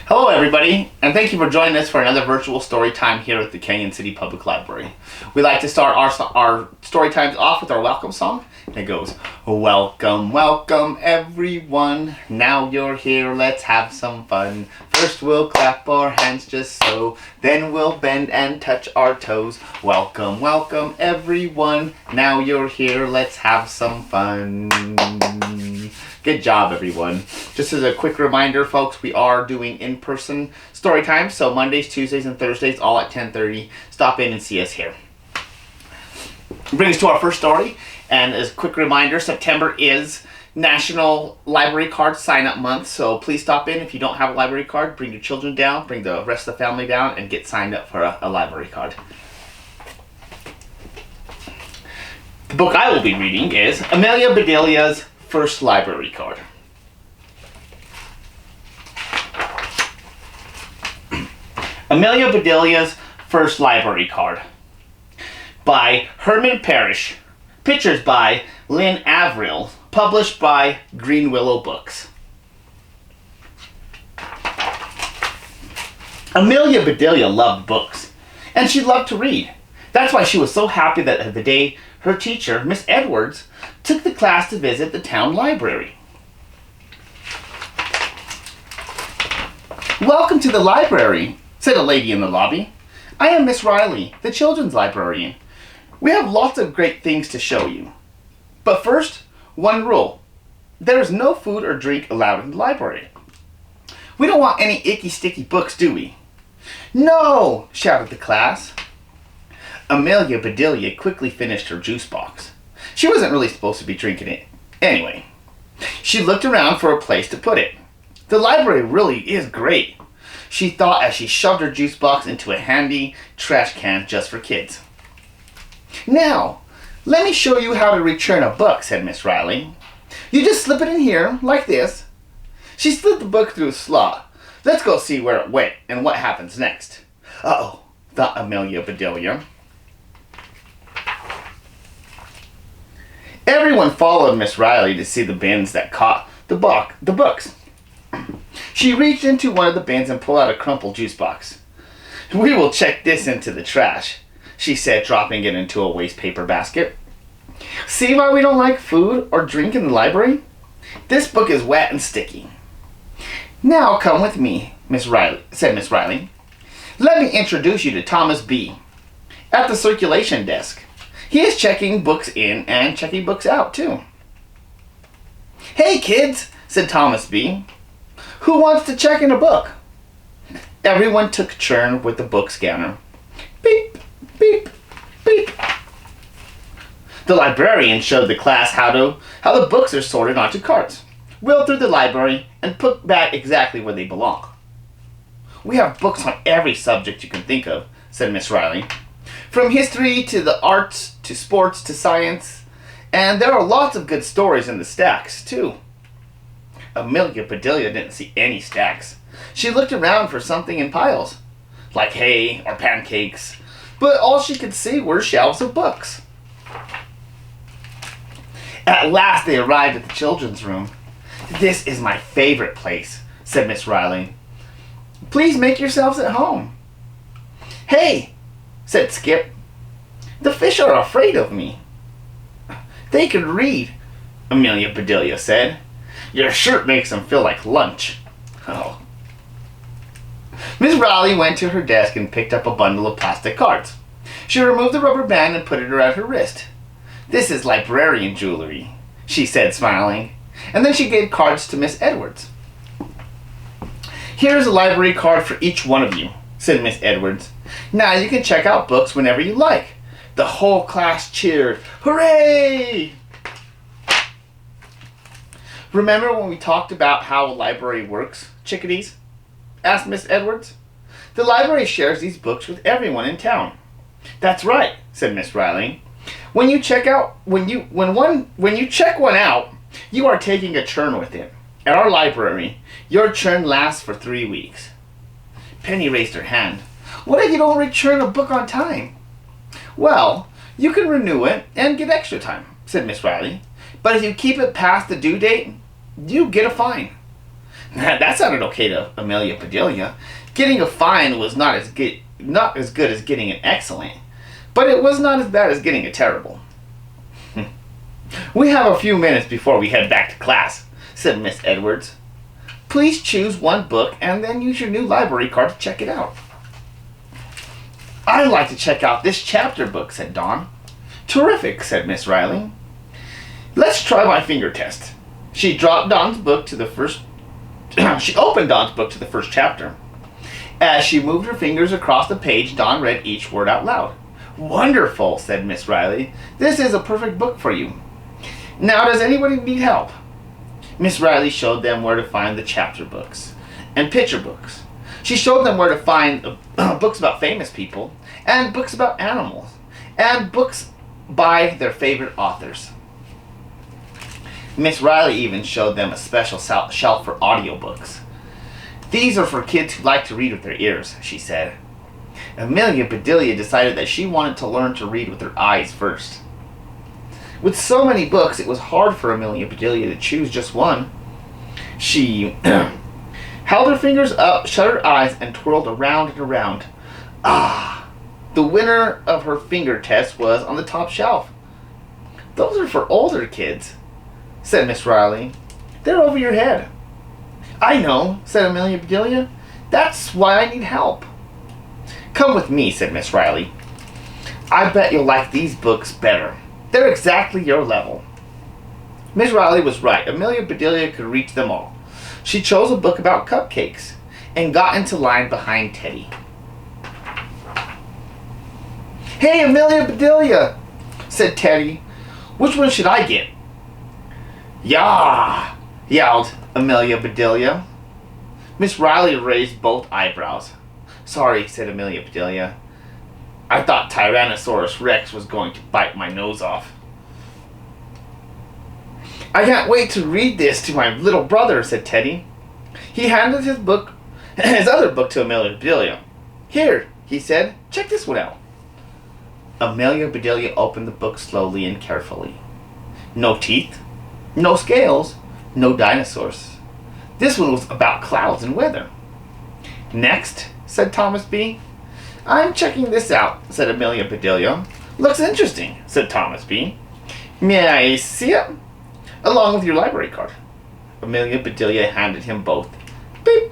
Hello everybody, and thank you for joining us for another virtual story time here at the Canyon City Public Library. We like to start our story times off with our welcome song, and it goes, "Welcome, welcome everyone, now you're here, let's have some fun. First we'll clap our hands just so, then we'll bend and touch our toes. Welcome, welcome everyone, now you're here, let's have some fun." Good job, everyone. Just as a quick reminder, folks, we are doing in-person story time, so Mondays, Tuesdays, and Thursdays, all at 10:30. Stop in and see us here. Brings us to our first story, and as a quick reminder, September is National Library Card Sign-Up Month, so please stop in. If you don't have a library card, bring your children down, bring the rest of the family down, and get signed up for a library card. The book I will be reading is Amelia Bedelia's First Library Card. Amelia Bedelia's First Library Card by Herman Parrish. Pictures by Lynn Averill. Published by Green Willow Books. Amelia Bedelia loved books, and she loved to read. That's why she was so happy that the day her teacher, Miss Edwards, took the class to visit the town library. "Welcome to the library," said a lady in the lobby. "I am Miss Riley, the children's librarian. We have lots of great things to show you. But first, one rule. There is no food or drink allowed in the library. We don't want any icky, sticky books, do we?" "No!" shouted the class. Amelia Bedelia quickly finished her juice box. She wasn't really supposed to be drinking it anyway. She looked around for a place to put it. The library really is great, she thought as she shoved her juice box into a handy trash can just for kids. "Now, let me show you how to return a book," said Miss Riley. "You just slip it in here, like this." She slid the book through a slot. "Let's go see where it went and what happens next." "Uh-oh," thought Amelia Bedelia. Everyone followed Miss Riley to see the bins that caught the books. She reached into one of the bins and pulled out a crumpled juice box. "We will check this into the trash," she said, dropping it into a waste paper basket. "See why we don't like food or drink in the library? This book is wet and sticky." "Now come with me," said Miss Riley. "Let me introduce you to Thomas B. at the circulation desk. He is checking books in and checking books out, too." "Hey, kids," said Thomas B. "Who wants to check in a book?" Everyone took a turn with the book scanner. Beep, beep, beep. The librarian showed the class how the books are sorted onto carts, wheeled through the library, and put back exactly where they belong. "We have books on every subject you can think of," said Miss Riley. "From history to the arts to sports to science. And there are lots of good stories in the stacks, too." Amelia Bedelia didn't see any stacks. She looked around for something in piles, like hay or pancakes, but all she could see were shelves of books. At last they arrived at the children's room. "This is my favorite place," said Miss Riley. "Please make yourselves at home." "Hey," said Skip, "the fish are afraid of me." "They can read," Amelia Bedelia said. "Your shirt makes them feel like lunch." Oh. Miss Riley went to her desk and picked up a bundle of plastic cards. She removed the rubber band and put it around her wrist. "This is librarian jewelry," she said, smiling. And then she gave cards to Miss Edwards. "Here is a library card for each one of you," said Miss Edwards. "Now you can check out books whenever you like." The whole class cheered. "Hooray!" "Remember when we talked about how a library works, chickadees?" asked Miss Edwards. "The library shares these books with everyone in town." "That's right," said Miss Riley. When you check one out, you are taking a turn with it. At our library, your turn lasts for 3 weeks." Penny raised her hand. "What if you don't return a book on time?" "Well, you can renew it and get extra time," said Miss Riley. "But if you keep it past the due date, you get a fine." That sounded okay to Amelia Bedelia. Getting a fine was not as good as getting an excellent, but it was not as bad as getting a terrible. "We have a few minutes before we head back to class," said Miss Edwards. "Please choose one book and then use your new library card to check it out." "I'd like to check out this chapter book," said Dawn. "Terrific," said Miss Riley. "Let's try my finger test." She dropped Dawn's book to the first She opened Dawn's book to the first chapter. As she moved her fingers across the page, Dawn read each word out loud. "Wonderful," said Miss Riley. "This is a perfect book for you. Now, does anybody need help?" Miss Riley showed them where to find the chapter books and picture books. She showed them where to find books about famous people, and books about animals, and books by their favorite authors. Miss Riley even showed them a special shelf for audiobooks. "These are for kids who like to read with their ears," she said. Amelia Bedelia decided that she wanted to learn to read with her eyes first. With so many books, it was hard for Amelia Bedelia to choose just one. She held her fingers up, shut her eyes, and twirled around and around. Ah! The winner of her finger test was on the top shelf. "Those are for older kids," said Miss Riley. "They're over your head." "I know," said Amelia Bedelia. "That's why I need help." "Come with me," said Miss Riley. "I bet you'll like these books better. They're exactly your level." Miss Riley was right. Amelia Bedelia could reach them all. She chose a book about cupcakes and got into line behind Teddy. "Hey, Amelia Bedelia," said Teddy. "Which one should I get?" "Yah!" yelled Amelia Bedelia. Miss Riley raised both eyebrows. "Sorry," said Amelia Bedelia. "I thought Tyrannosaurus Rex was going to bite my nose off." "I can't wait to read this to my little brother," said Teddy. He handed his other book to Amelia Bedelia. "Here," he said, "check this one out." Amelia Bedelia opened the book slowly and carefully. No teeth, no scales, no dinosaurs. This one was about clouds and weather. "Next," said Thomas B. "I'm checking this out," said Amelia Bedelia. "Looks interesting," said Thomas B. "May I see it?" "Along with your library card." Amelia Bedelia handed him both. "Beep.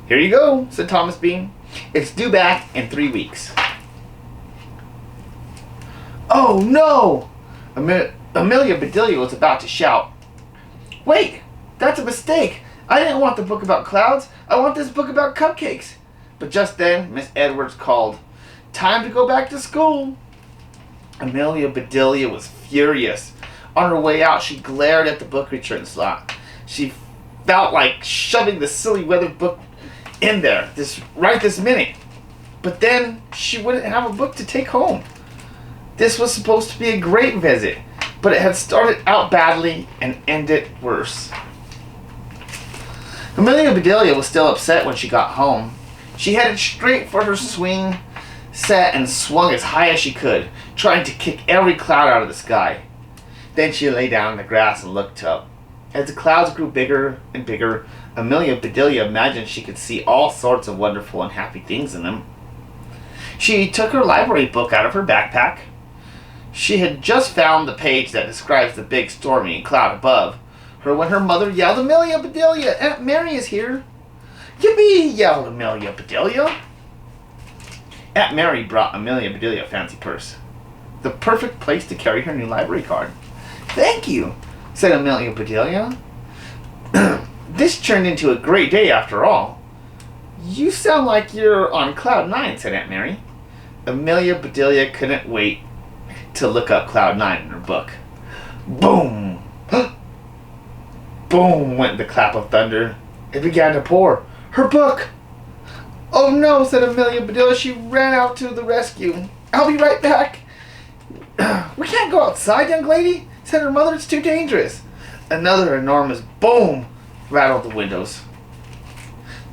Here you go," said Thomas B. "It's due back in 3 weeks." "Oh no!" Amelia Bedelia was about to shout. "Wait, that's a mistake. I didn't want the book about clouds. I want this book about cupcakes." But just then, Miss Edwards called, "Time to go back to school." Amelia Bedelia was furious. On her way out, she glared at the book return slot. She felt like shoving the silly weather book in there right this minute. But then she wouldn't have a book to take home. This was supposed to be a great visit, but it had started out badly and ended worse. Amelia Bedelia was still upset when she got home. She headed straight for her swing set and swung as high as she could, trying to kick every cloud out of the sky. Then she lay down in the grass and looked up. As the clouds grew bigger and bigger, Amelia Bedelia imagined she could see all sorts of wonderful and happy things in them. She took her library book out of her backpack. She had just found the page that describes the big stormy cloud above her when her mother yelled, "Amelia Bedelia, Aunt Mary is here." "Yippee!" yelled Amelia Bedelia. Aunt Mary brought Amelia Bedelia a fancy purse. The perfect place to carry her new library card. "Thank you," said Amelia Bedelia. "This turned into a great day after all." "You sound like you're on cloud 9, said Aunt Mary. Amelia Bedelia couldn't wait to look up cloud 9 in her book. Boom! Boom went the clap of thunder. It began to pour. Her book! "Oh no," said Amelia Bedelia. She ran out to the rescue. "I'll be right back." "We can't go outside, young lady," said her mother. "It's too dangerous." Another enormous boom rattled the windows.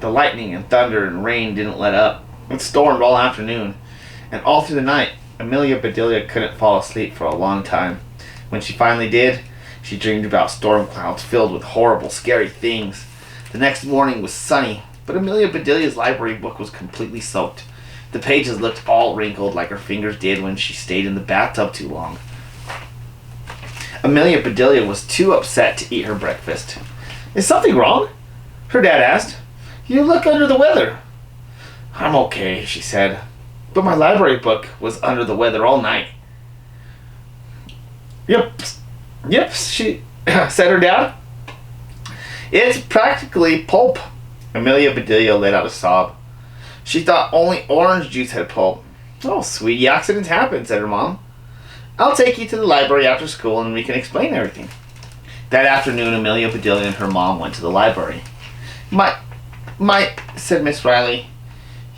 The lightning and thunder and rain didn't let up. It stormed all afternoon, and all through the night, Amelia Bedelia couldn't fall asleep for a long time. When she finally did, she dreamed about storm clouds filled with horrible, scary things. The next morning was sunny, but Amelia Bedelia's library book was completely soaked. The pages looked all wrinkled like her fingers did when she stayed in the bathtub too long. Amelia Bedelia was too upset to eat her breakfast. "Is something wrong?" her dad asked. "You look under the weather." "I'm okay," she said, "but my library book was under the weather all night." Yep, she said her dad. "It's practically pulp." Amelia Bedelia let out a sob. She thought only orange juice had pulp. "Oh, sweetie, accidents happen," said her mom. "I'll take you to the library after school and we can explain everything." That afternoon, Amelia Bedelia and her mom went to the library. My, said Miss Riley.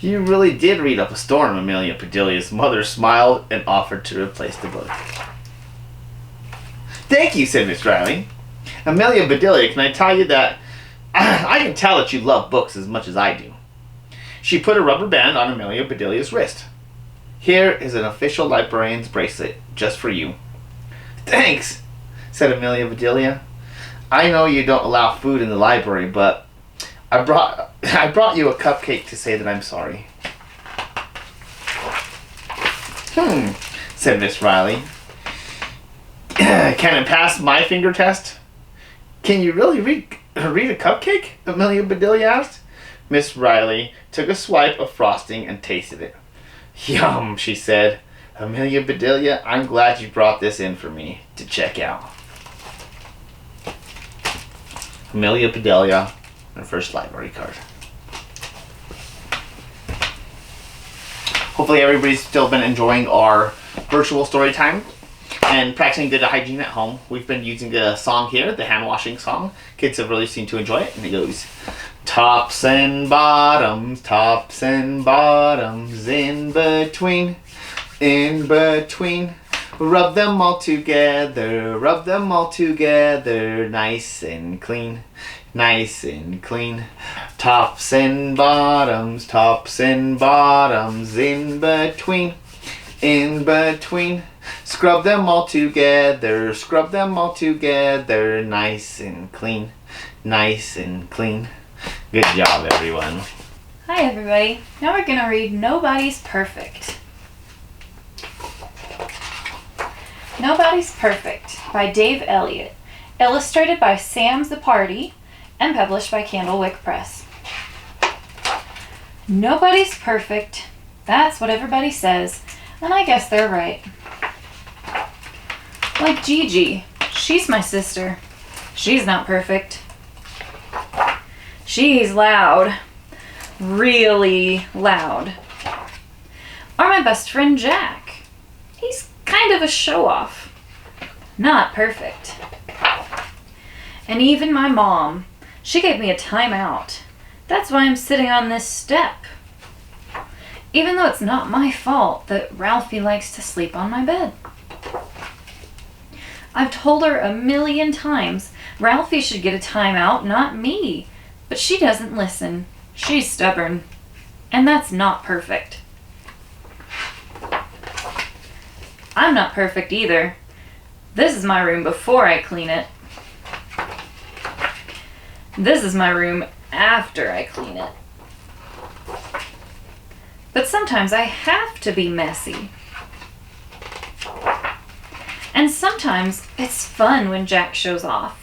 "You really did read up a storm." Amelia Bedelia's mother smiled and offered to replace the book. "Thank you," said Miss Riley. "Amelia Bedelia, can I tell you that I can tell that you love books as much as I do." She put a rubber band on Amelia Bedelia's wrist. "Here is an official librarian's bracelet, just for you." "Thanks," said Amelia Bedelia. "I know you don't allow food in the library, but I brought you a cupcake to say that I'm sorry." Said Miss Riley. "Can it pass my finger test?" "Can you really read a cupcake?" Amelia Bedelia asked. Miss Riley took a swipe of frosting and tasted it. "Yum," she said. "Amelia Bedelia, I'm glad you brought this in for me to check out." Amelia Bedelia, her first library card. Hopefully everybody's still been enjoying our virtual story time and practicing good hygiene at home. We've been using a song here, the hand washing song. Kids have really seemed to enjoy it, and it goes, tops and bottoms, in between, rub them all together, nice and clean, tops and bottoms, in between, scrub them all together, nice and clean. Good job, everyone. Hi, everybody. Now we're going to read Nobody's Perfect. Nobody's Perfect by Dave Elliott, illustrated by Sam Zappardi, and published by Candlewick Press. Nobody's perfect. That's what everybody says, and I guess they're right. Like Gigi. She's my sister. She's not perfect. She's loud. Really loud. Or my best friend Jack. He's kind of a show-off. Not perfect. And even my mom. She gave me a timeout. That's why I'm sitting on this step. Even though it's not my fault that Ralphie likes to sleep on my bed. I've told her a million times Ralphie should get a timeout, not me. But she doesn't listen. She's stubborn. And that's not perfect. I'm not perfect either. This is my room before I clean it. This is my room after I clean it. But sometimes I have to be messy. And sometimes it's fun when Jack shows off.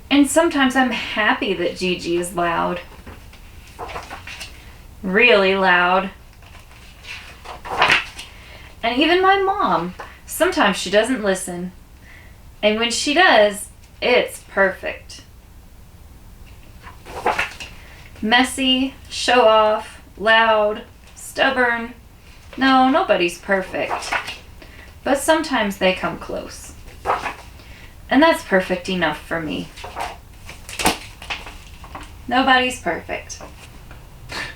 And sometimes I'm happy that Gigi is loud. Really loud. And even my mom, sometimes she doesn't listen. And when she does, it's perfect. Messy, show off, loud, stubborn. No, nobody's perfect. But sometimes they come close. And that's perfect enough for me. Nobody's perfect.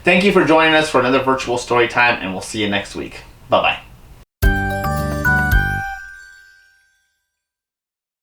Thank you for joining us for another virtual story time, and we'll see you next week. Bye-bye.